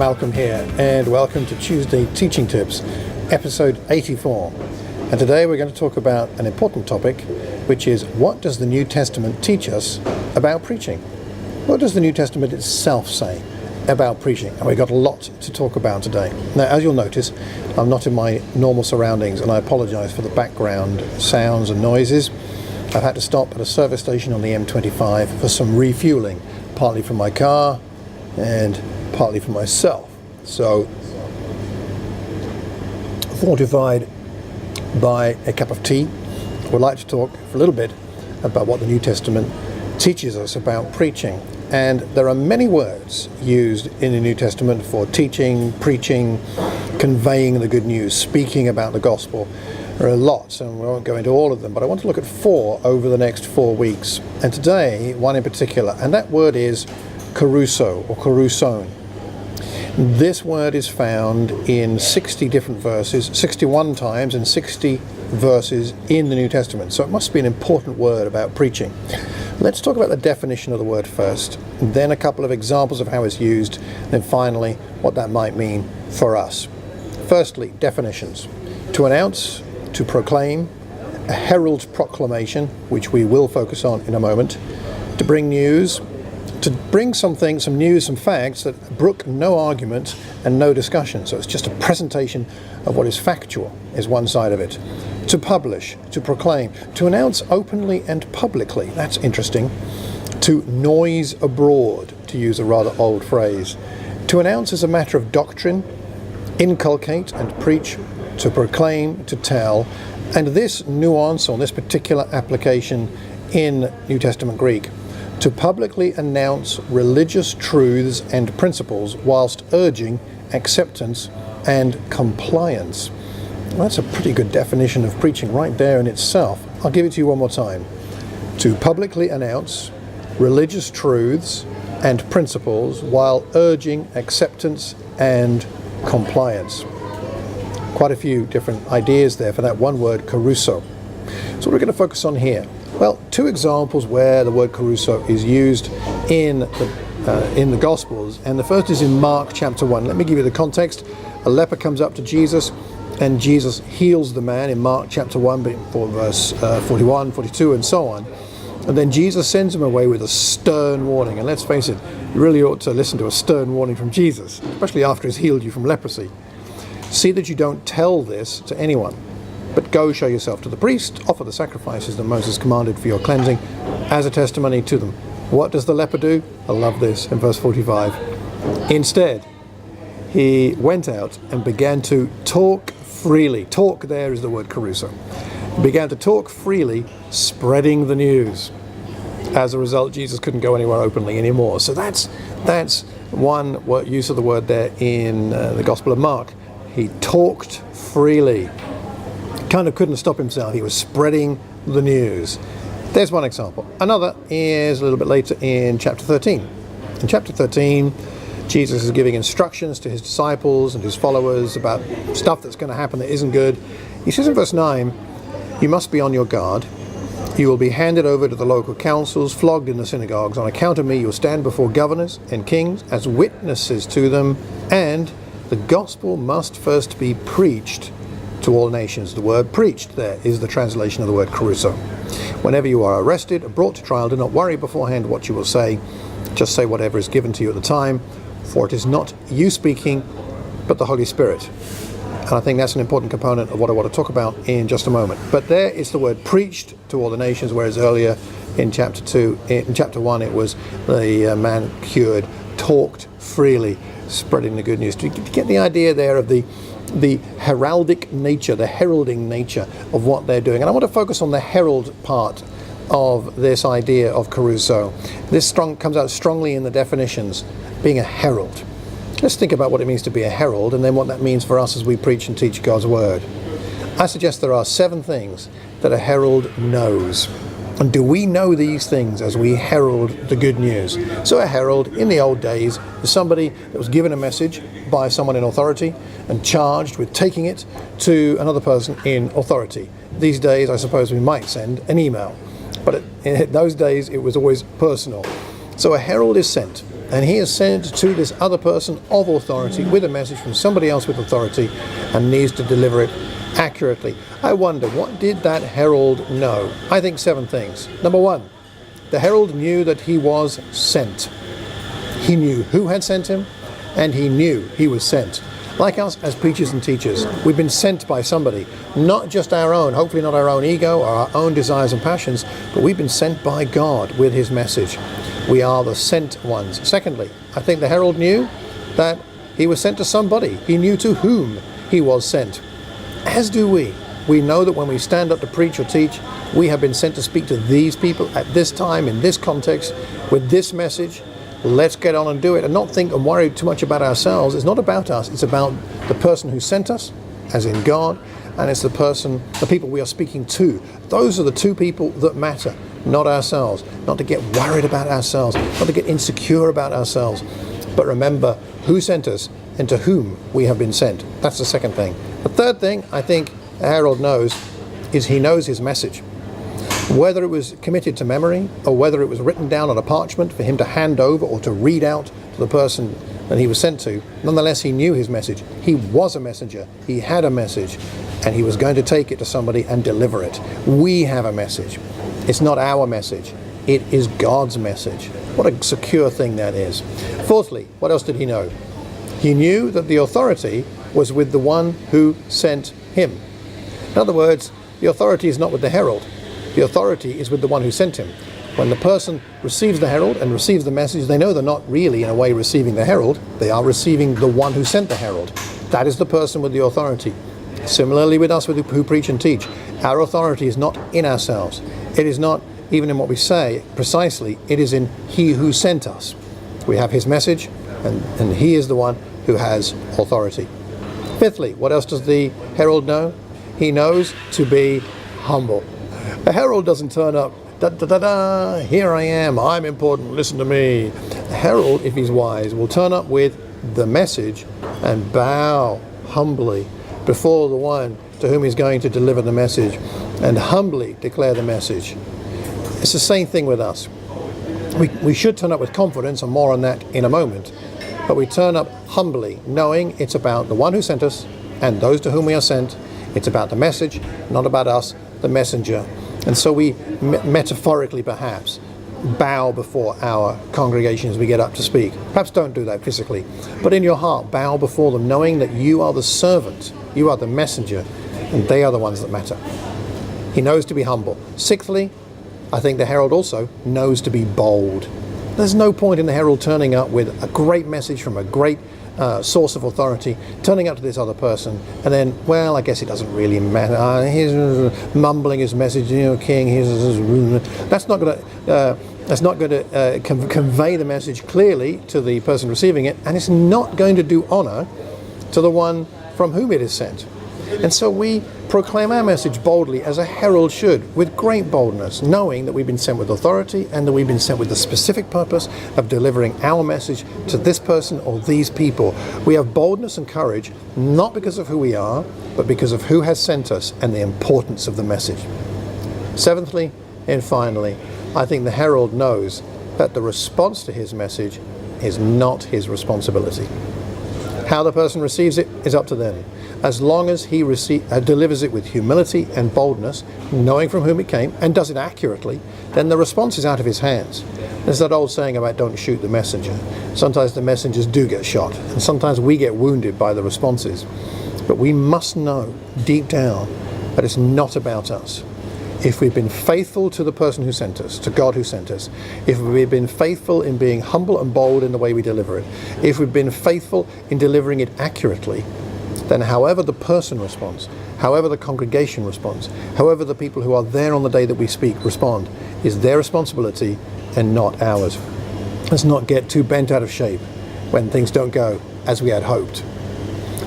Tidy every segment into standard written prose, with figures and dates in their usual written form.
Malcolm here, and welcome to Tuesday Teaching Tips, episode 84. And today we're going to talk about an important topic, which is what does the New Testament teach us about preaching? What does the New Testament itself say about preaching? And we've got a lot to talk about today. Now, as you'll notice, I'm not in my normal surroundings, and I apologize for the background sounds and noises. I've had to stop at a service station on the M25 for some refueling, partly for my car and partly for myself. So, fortified by a cup of tea, I would like to talk for a little bit about what the New Testament teaches us about preaching. And there are many words used in the New Testament for teaching, preaching, conveying the good news, speaking about the gospel. There are lots, and we won't go into all of them, but I want to look at 4 over the next 4 weeks. And today, one in particular, and that word is Kerusso or Kerusso. This word is found in 60 different verses, 61 times in 60 verses in the New Testament. So it must be an important word about preaching. Let's talk about the definition of the word first, then a couple of examples of how it's used, and then finally what that might mean for us. Firstly, definitions. To announce, to proclaim, a herald proclamation, which we will focus on in a moment, to bring news, to bring some news, some facts that brook no argument and no discussion. So it's just a presentation of what is factual, is one side of it. To publish, to proclaim, to announce openly and publicly. That's interesting. To noise abroad, to use a rather old phrase. To announce as a matter of doctrine, inculcate and preach, to proclaim, to tell. And this nuance on this particular application in New Testament Greek, to publicly announce religious truths and principles whilst urging acceptance and compliance. Well, that's a pretty good definition of preaching right there in itself. I'll give it to you one more time. To publicly announce religious truths and principles while urging acceptance and compliance. Quite a few different ideas there for that one word, Kerusso. So what we're going to focus on here? Well, 2 examples where the word Kerusso is used in the Gospels, and the first is in Mark chapter 1. Let me give you the context. A leper comes up to Jesus, and Jesus heals the man in Mark chapter 1, verse 41, 42, and so on. And then Jesus sends him away with a stern warning. And let's face it, you really ought to listen to a stern warning from Jesus, especially after he's healed you from leprosy. See that you don't tell this to anyone, but go show yourself to the priest, offer the sacrifices that Moses commanded for your cleansing as a testimony to them. What does the leper do? I love this in verse 45. Instead, he went out and began to talk freely. Talk there is the word Kerusso. He began to talk freely, spreading the news. As a result, Jesus couldn't go anywhere openly anymore. So that's one use of the word there in the Gospel of Mark. He talked freely. Kind of couldn't stop himself. He was spreading the news. There's one example. Another is a little bit later in chapter 13. In chapter 13, Jesus is giving instructions to his disciples and his followers about stuff that's going to happen that isn't good. He says in verse 9, you must be on your guard. You will be handed over to the local councils, flogged in the synagogues. On account of me, you'll stand before governors and kings as witnesses to them, and the gospel must first be preached to all nations. The word preached there is the translation of the word Kerusso. Whenever you are arrested or brought to trial, do not worry beforehand what you will say. Just say whatever is given to you at the time, for it is not you speaking, but the Holy Spirit. And I think that's an important component of what I want to talk about in just a moment. But there is the word preached to all the nations, whereas earlier in chapter 1, it was the man cured, talked freely, spreading the good news. Do you get the idea there of the heraldic nature, the heralding nature of what they're doing? And I want to focus on the herald part of this idea of Kerusso. This comes out strongly in the definitions, being a herald. Let's think about what it means to be a herald, and then what that means for us as we preach and teach God's word. I suggest there are 7 things that a herald knows. And do we know these things as we herald the good news? So a herald in the old days is somebody that was given a message by someone in authority and charged with taking it to another person in authority. These days, I suppose we might send an email. But in those days, it was always personal. So a herald is sent. and he is sent to this other person of authority with a message from somebody else with authority and needs to deliver it accurately. I wonder, what did that herald know? I think 7 things. Number 1, the herald knew that he was sent. He knew who had sent him, and he knew he was sent. Like us as preachers and teachers, we've been sent by somebody, not just our own, hopefully not our own ego or our own desires and passions, but we've been sent by God with his message. We are the sent ones. Secondly, I think the herald knew that he was sent to somebody. He knew to whom he was sent. As do we. We know that when we stand up to preach or teach, we have been sent to speak to these people at this time, in this context, with this message. Let's get on and do it and not think and worry too much about ourselves. It's not about us. It's about the person who sent us, as in God, and it's the people we are speaking to. Those are the 2 people that matter, not ourselves. Not to get worried about ourselves, not to get insecure about ourselves, but remember who sent us and to whom we have been sent. That's the second thing. The third thing I think the herald knows is he knows his message. Whether it was committed to memory or whether it was written down on a parchment for him to hand over or to read out to the person that he was sent to, nonetheless he knew his message. He was a messenger. He had a message, and he was going to take it to somebody and deliver it. We have a message. It's not our message. It is God's message. What a secure thing that is. Fourthly, what else did he know? He knew that the authority was with the one who sent him. In other words, the authority is not with the herald. The authority is with the one who sent him. When the person receives the herald and receives the message, they know they're not really, in a way, receiving the herald. They are receiving the one who sent the herald. That is the person with the authority. Similarly with us who preach and teach, our authority is not in ourselves. It is not even in what we say precisely. It is in he who sent us. We have his message, and he is the one who has authority. Fifthly, what else does the herald know? He knows to be humble. A herald doesn't turn up, da da da da, here I am, I'm important, listen to me. A herald, if he's wise, will turn up with the message and bow humbly before the one to whom he's going to deliver the message and humbly declare the message. It's the same thing with us. We should turn up with confidence, and more on that in a moment, but we turn up humbly, knowing it's about the one who sent us and those to whom we are sent. It's about the message, not about us, the messenger. And so we metaphorically perhaps bow before our congregation as we get up to speak. Perhaps don't do that physically, but in your heart bow before them, knowing that you are the servant, you are the messenger, and they are the ones that matter. He knows to be humble. Sixthly, I think the herald also knows to be bold. There's no point in the herald turning up with a great message from a great source of authority, turning up to this other person, and then, well, I guess it doesn't really matter. He's mumbling his message, King. That's not going to convey the message clearly to the person receiving it, and it's not going to do honor to the one from whom it is sent. And so we proclaim our message boldly, as a herald should, with great boldness, knowing that we've been sent with authority and that we've been sent with the specific purpose of delivering our message to this person or these people. We have boldness and courage, not because of who we are, but because of who has sent us and the importance of the message. Seventhly, and finally, I think the herald knows that the response to his message is not his responsibility. How the person receives it is up to them. As long as he delivers it with humility and boldness, knowing from whom it came, and does it accurately, then the response is out of his hands. There's that old saying about don't shoot the messenger. Sometimes the messengers do get shot, and sometimes we get wounded by the responses. But we must know deep down that it's not about us. If we've been faithful to the person who sent us, to God who sent us, if we've been faithful in being humble and bold in the way we deliver it, if we've been faithful in delivering it accurately, then however the person responds, however the congregation responds, however the people who are there on the day that we speak respond, is their responsibility and not ours. Let's not get too bent out of shape when things don't go as we had hoped.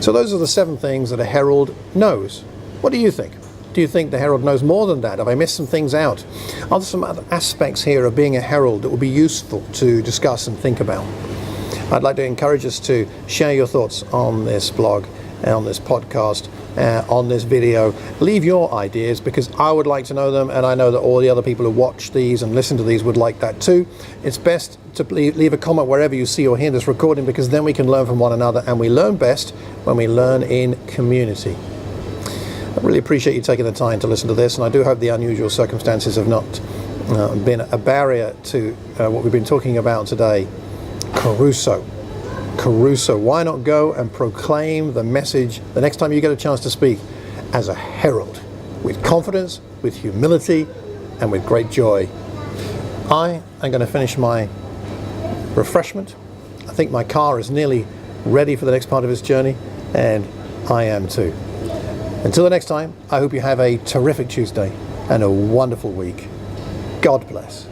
So those are the 7 things that a herald knows. What do you think? Do you think the herald knows more than that? Have I missed some things out? Are there some other aspects here of being a herald that would be useful to discuss and think about? I'd like to encourage us to share your thoughts on this blog and on this podcast on this video. Leave your ideas, because I would like to know them, and I know that all the other people who watch these and listen to these would like that too. It's best to leave a comment wherever you see or hear this recording, because then we can learn from one another, and we learn best when we learn in community. I really appreciate you taking the time to listen to this, and I do hope the unusual circumstances have not been a barrier to what we've been talking about today. Kerusso. Kerusso. Why not go and proclaim the message the next time you get a chance to speak as a herald, with confidence, with humility, and with great joy. I am going to finish my refreshment. I think my car is nearly ready for the next part of its journey, and I am too. Until the next time, I hope you have a terrific Tuesday and a wonderful week. God bless.